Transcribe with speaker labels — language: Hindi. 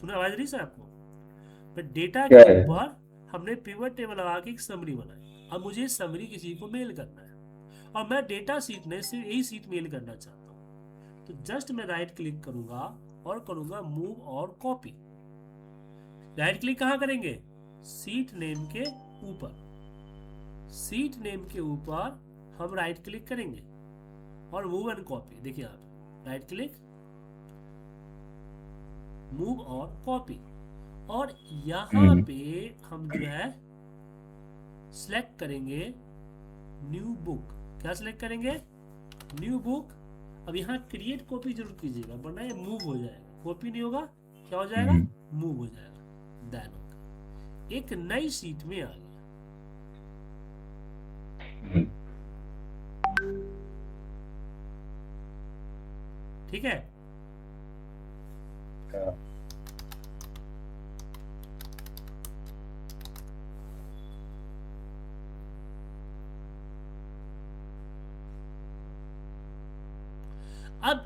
Speaker 1: सुना आवाज नहीं सर आपको? पर डेटा
Speaker 2: क्या
Speaker 1: के
Speaker 2: है?
Speaker 1: ऊपर हमने पिवट टेबल लगा के एक समरी बनाई। अब मुझे समरी किसी को मेल करना है और मैं डेटा सीट में सिर्फ यही सीट मेल करना चाहता हूँ। तो जस्ट मैं राइट क्लिक करूंगा और करूंगा मूव और कॉपी। राइट क्लिक कहाँ करेंगे? सीट नेम के ऊपर। सीट नेम के ऊपर हम राइट क्लिक करेंगे और मूव एंड कॉपी। देखिए आप, राइट क्लिक, मूव और कॉपी। और यहाँ
Speaker 2: हम्म।
Speaker 1: पे हम जो है सिलेक्ट करेंगे न्यू बुक। क्या सिलेक्ट करेंगे? New book. अब यहाँ क्रिएट कॉपी जरूर कीजिएगा वरना ये मूव हो जाएगा। कॉपी नहीं होगा, क्या हो जाएगा?
Speaker 2: हम्म।
Speaker 1: मूव हो जाएगा। देन होगा एक नई सीट में आ गया।
Speaker 2: हम्म।
Speaker 1: ठीक है।
Speaker 2: हाँ।
Speaker 1: अब